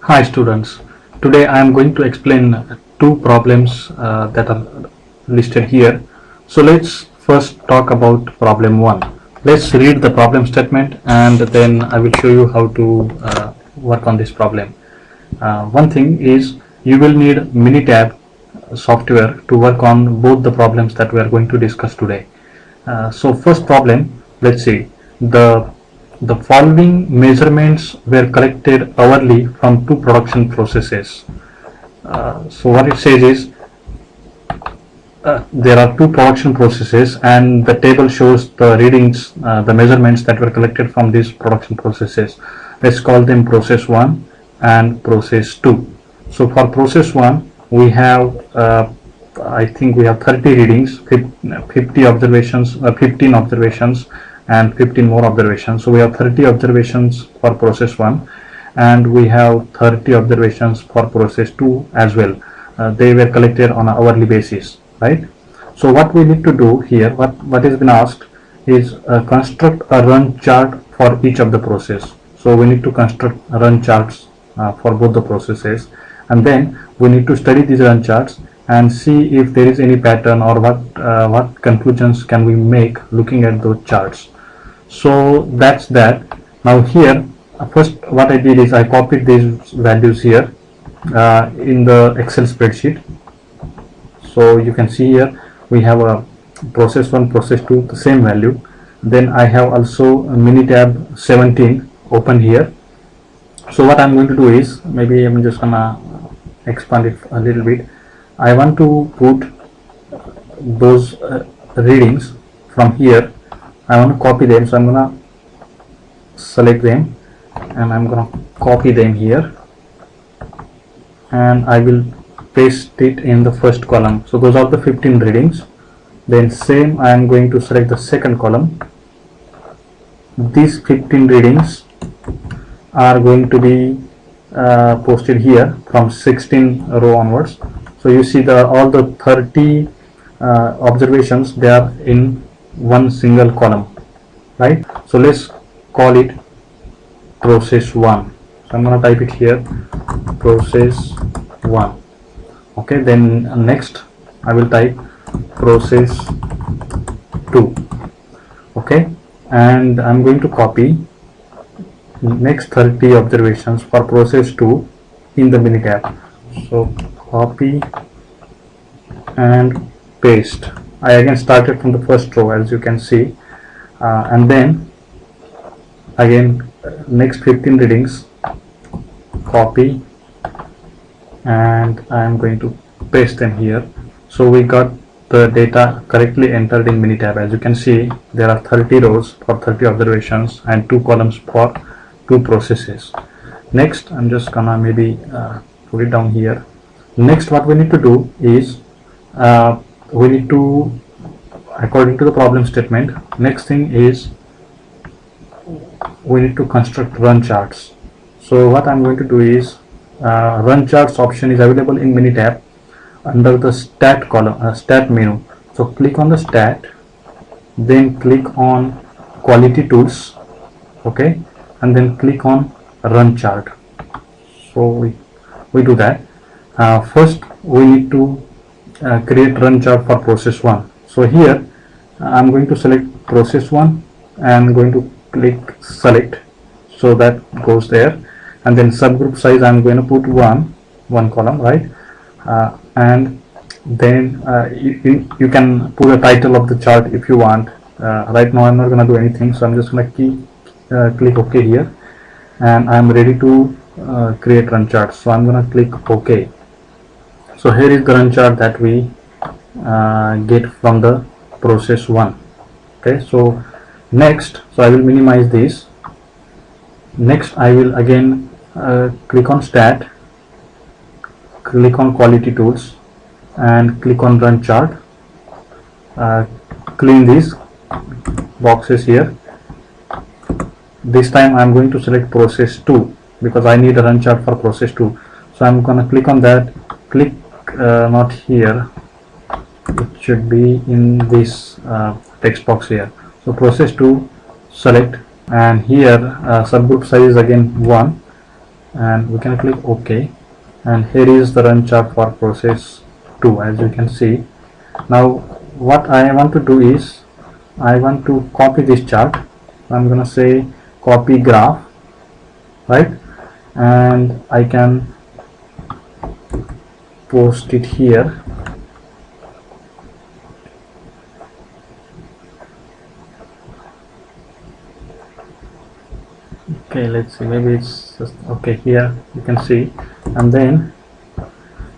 Hi students, today I am going to explain two problems that are listed here. So let's first talk about problem 1. Let's read the problem statement and then I will show you how to work on this problem. One thing is you will need Minitab software to work on both the problems that we are going to discuss today. So first problem, let's see, the following measurements were collected hourly from two production processes. So what it says is there are two production processes and the table shows the readings, the measurements that were collected from these production processes. Let's call them process 1 and process 2. So for process 1 we have I think we have 30 readings, 50 observations, 15 observations and 15 more observations. So we have 30 observations for process 1 and we have 30 observations for process 2 as well. They were collected on an hourly basis, right? So what we need to do here, what has been asked is construct a run chart for each of the process. So we need to construct run charts for both the processes, and then we need to study these run charts and see if there is any pattern or what conclusions can we make looking at those charts. So that's that. Now here first what I did is I copied these values here in the Excel spreadsheet. So you can see here we have a process 1, process 2, the same value. Then I have also a Minitab 17 open here. So what I'm going to do is, maybe I'm just gonna expand it a little bit. I want to put those readings from here. I want to copy them, so I'm gonna select them and I'm gonna copy them here and I will paste it in the first column. So those are the 15 readings. Then same, I am going to select the second column. These 15 readings are going to be posted here from 16 row onwards. So you see all the 30 observations, they are in one single column, right? So let's call it process 1. So I'm going to type it here, process 1. Okay, then next I will type process 2. Okay, and I'm going to copy next 30 observations for process 2 in the Minitab. So copy and paste. I again started from the first row, as you can see, and then again next 15 readings, copy, and I am going to paste them here. So we got the data correctly entered in Minitab. As you can see, there are 30 rows for 30 observations and 2 columns for 2 processes. Next, I'm just gonna maybe put it down here. Next, what we need to do is we need to, according to the problem statement, next thing is we need to construct run charts. So what I'm going to do is run charts option is available in Minitab under the stat column, stat menu. So click on the stat, then click on quality tools, okay, and then click on run chart. So we do that. First we need to create run chart for process 1. So here I'm going to select process 1 and going to click select, so that goes there, and then subgroup size I'm going to put one column, right? And then you can put a title of the chart if you want. Right now I'm not going to do anything, so I'm just going to click OK here, and I'm ready to create run chart. So I'm going to click OK. So here is the run chart that we get from the process 1. Okay, so next, so I will minimize this. Next I will again click on stat, click on quality tools and click on run chart. Clean these boxes here. This time I'm going to select process 2 because I need a run chart for process 2. So I'm going to click on that, click not here, it should be in this text box here. So process 2, select, and here subgroup size is again 1, and we can click OK, and here is the run chart for process 2, as you can see. Now what I want to do is I want to copy this chart. I'm gonna say copy graph, right, and I can post it here. Okay, let's see, maybe it's just okay. Here you can see, and then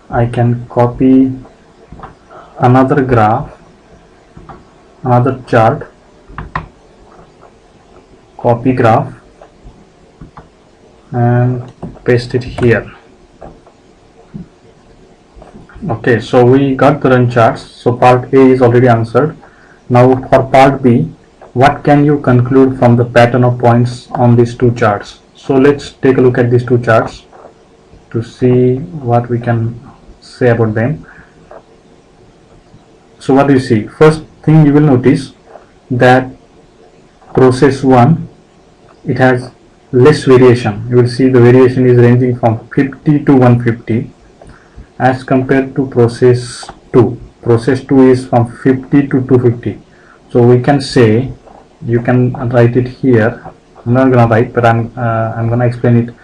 I can copy another graph, another chart, copy graph and paste it here. Okay, so we got the run charts. So part A is already answered. Now for part B, what can you conclude from the pattern of points on these two charts? So let's take a look at these two charts to see what we can say about them. So what do you see? First thing you will notice that process 1, it has less variation. You will see the variation is ranging from 50 to 150 as compared to process 2. Process 2 is from 50 to 250. So we can say, you can write it here. I'm not gonna write, but I'm gonna explain it.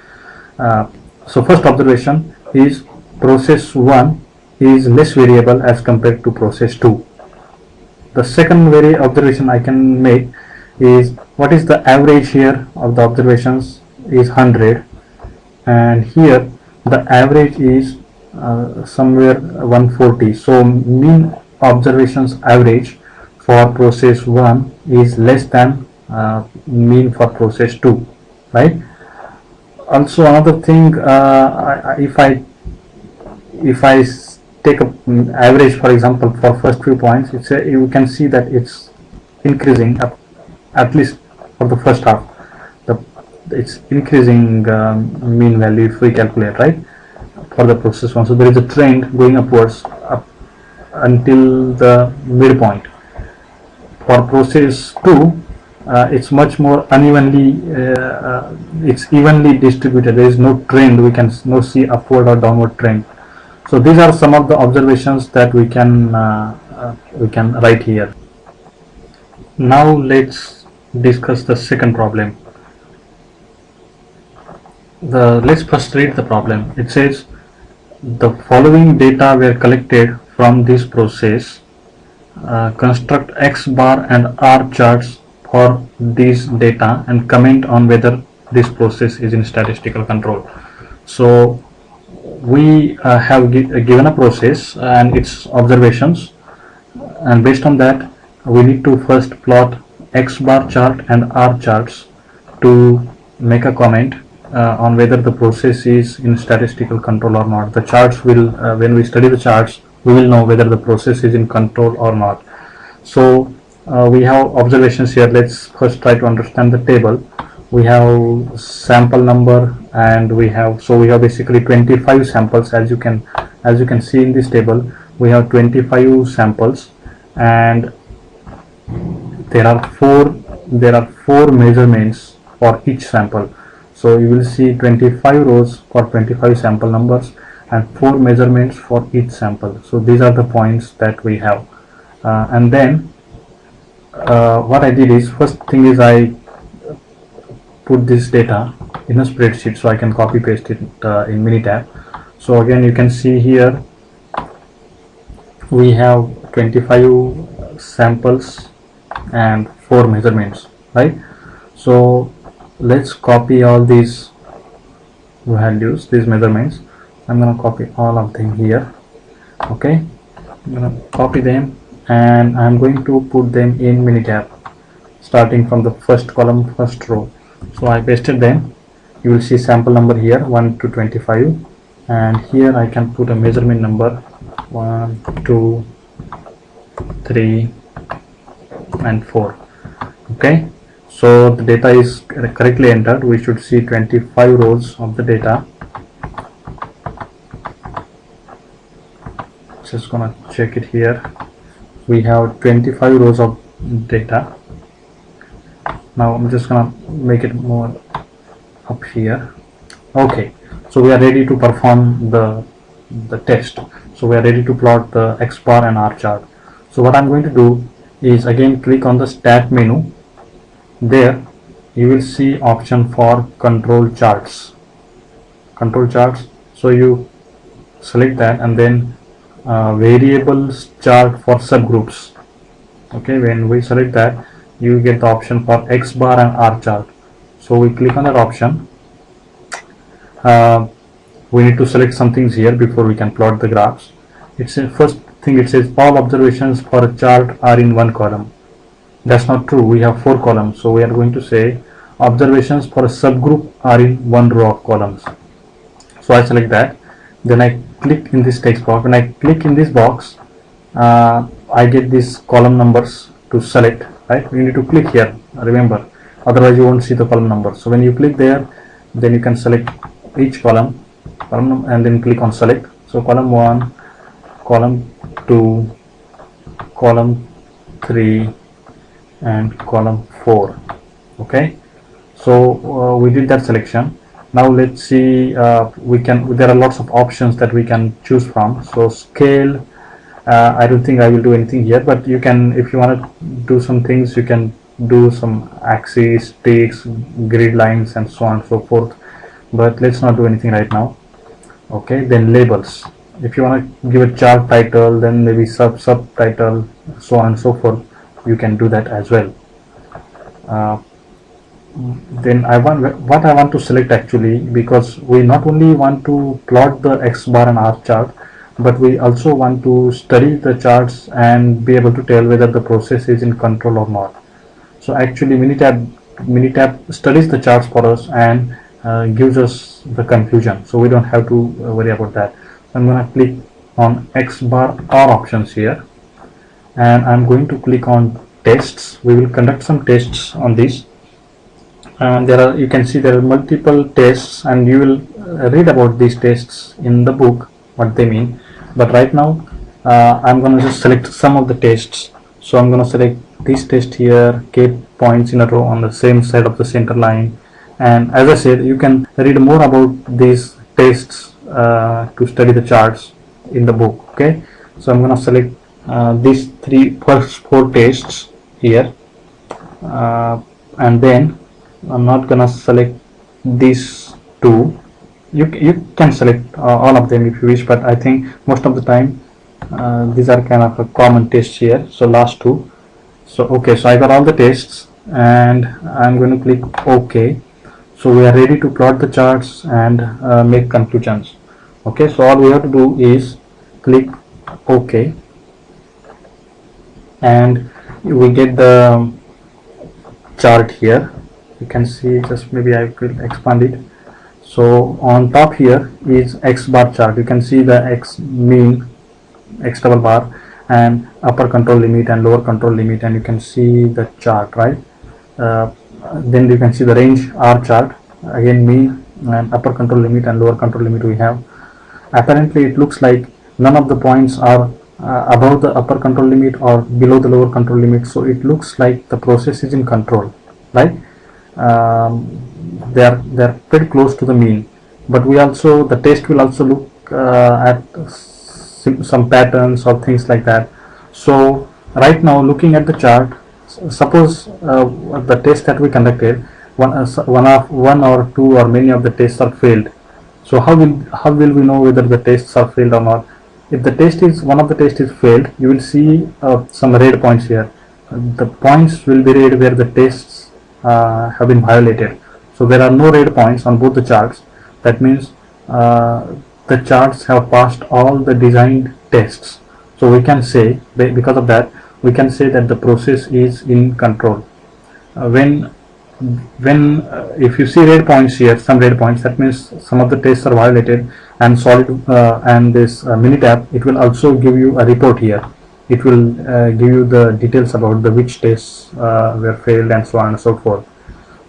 So first observation is process 1 is less variable as compared to process 2. The second observation I can make is, what is the average here of the observations is 100, and here the average is somewhere 140. So mean observations average for process 1 is less than mean for process 2, right? Also another thing, if I take a average, for example, for first few points, you can see that it's increasing up, at least for the first half. It's increasing mean value if we calculate, right, for the process 1. So there is a trend going upwards up until the midpoint. For process 2, it's much more unevenly, it's evenly distributed. There is no trend, we can no see upward or downward trend. So these are some of the observations that we can write here. Now let's discuss the second problem. Let's first read the problem. It says the following data were collected from this process. Construct X bar and R charts for these data and comment on whether this process is in statistical control. So we have given a process and its observations, and based on that we need to first plot X bar chart and R charts to make a comment on whether the process is in statistical control or not. The charts will, when we study the charts, we will know whether the process is in control or not. So we have observations here. Let's first try to understand the table. We have sample number, and we have basically 25 samples. As you can see in this table, we have 25 samples, and there are four measurements for each sample. So you will see 25 rows for 25 sample numbers and 4 measurements for each sample. So these are the points that we have, and then what I did is, first thing is I put this data in a spreadsheet so I can copy paste it in Minitab. So again, you can see here we have 25 samples and 4 measurements, right? So let's copy all these values, these measurements. I'm going to copy all of them here. Okay, I'm going to copy them and I'm going to put them in Minitab, starting from the first column, first row. So I pasted them. You will see sample number here 1 to 25, and here I can put a measurement number 1, 2, 3 and 4. Okay, so the data is correctly entered. We should see 25 rows of the data. Just gonna check it here. We have 25 rows of data. Now I'm just gonna make it more up here. Okay, So we are ready to perform the test. So we are ready to plot the X bar and R chart. So what I'm going to do is again click on the stat menu. There you will see option for control charts. Control charts. So you select that and then variables chart for subgroups. Okay, when we select that, you get the option for X bar and R chart. So we click on that option. We need to select some things here before we can plot the graphs. It's a first thing, it says all observations for a chart are in one column. That's not true. We have 4 columns. So we are going to say observations for a subgroup are in one row of columns. So I select that. Then I click in this text box. When I click in this box, I get these column numbers to select, right? You need to click here, remember, otherwise you won't see the column number. So when you click there, then you can select each column and then click on select. So column 1, column 2, column 3 and column 4. Okay, so we did that selection. Now let's see, there are lots of options that we can choose from. So scale, I don't think I will do anything here, but you can, if you want to do some things, you can do some axes, sticks, grid lines and so on and so forth, but let's not do anything right now. Okay, then labels. If you want to give a chart title, then maybe subtitle, so on and so forth, you can do that as well. Then what I want to select actually, because we not only want to plot the X bar and R chart, but we also want to study the charts and be able to tell whether the process is in control or not. So actually Minitab studies the charts for us and gives us the conclusion, so we don't have to worry about that. I'm going to click on X bar R options here, and I'm going to click on tests. We will conduct some tests on this, and you can see there are multiple tests, and you will read about these tests in the book, what they mean. But right now I'm going to just select some of the tests. So I'm going to select this test here, k points in a row on the same side of the center line. And as I said, you can read more about these tests to study the charts in the book. Okay, so I'm going to select these first 4 tests here, and then I'm not gonna select these 2. You can select all of them if you wish, but I think most of the time these are kind of a common test here. So last 2. So okay, so I got all the tests and I'm going to click OK. So we are ready to plot the charts and make conclusions. Okay, so all we have to do is click OK, and we get the chart here. You can see, just maybe I will expand it. So on top here is X bar chart. You can see the X mean, X double bar, and upper control limit and lower control limit, and you can see the chart, right? Then you can see the range R chart, again mean and upper control limit and lower control limit we have. Apparently it looks like none of the points are above the upper control limit or below the lower control limit, so it looks like the process is in control, right? They are pretty close to the mean, but the test will also look at some patterns or things like that. So right now, looking at the chart, suppose the test that we conducted, one or two or many of the tests are failed. So how will we know whether the tests are failed or not? If one of the tests is failed, you will see some red points here. The points will be red where the tests have been violated. So there are no red points on both the charts. That means the charts have passed all the designed tests. So we can say, because of that, we can say that the process is in control. If you see red points here, some red points, that means some of the tests are violated, and this Minitab, it will also give you a report here. It will give you the details about which tests were failed and so on and so forth.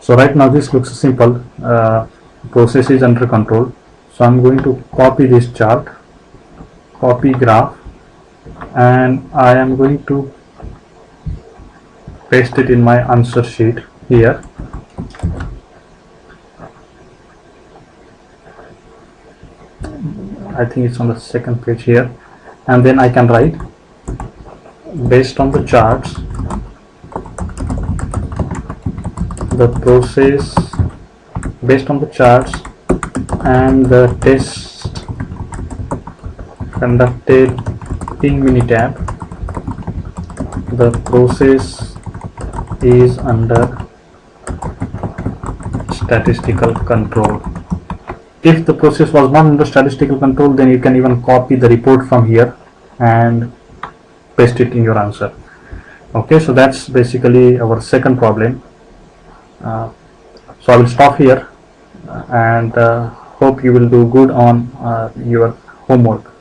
So right now this looks simple. Process is under control. So I'm going to copy this chart, copy graph, and I am going to paste it in my answer sheet here. I think it's on the second page here, and then I can write based on the charts the process, based on the charts and the test conducted in Minitab, the process is under statistical control. If the process was not under statistical control, then you can even copy the report from here and paste it in your answer. Okay, so that's basically our second problem. So I will stop here and hope you will do good on your homework.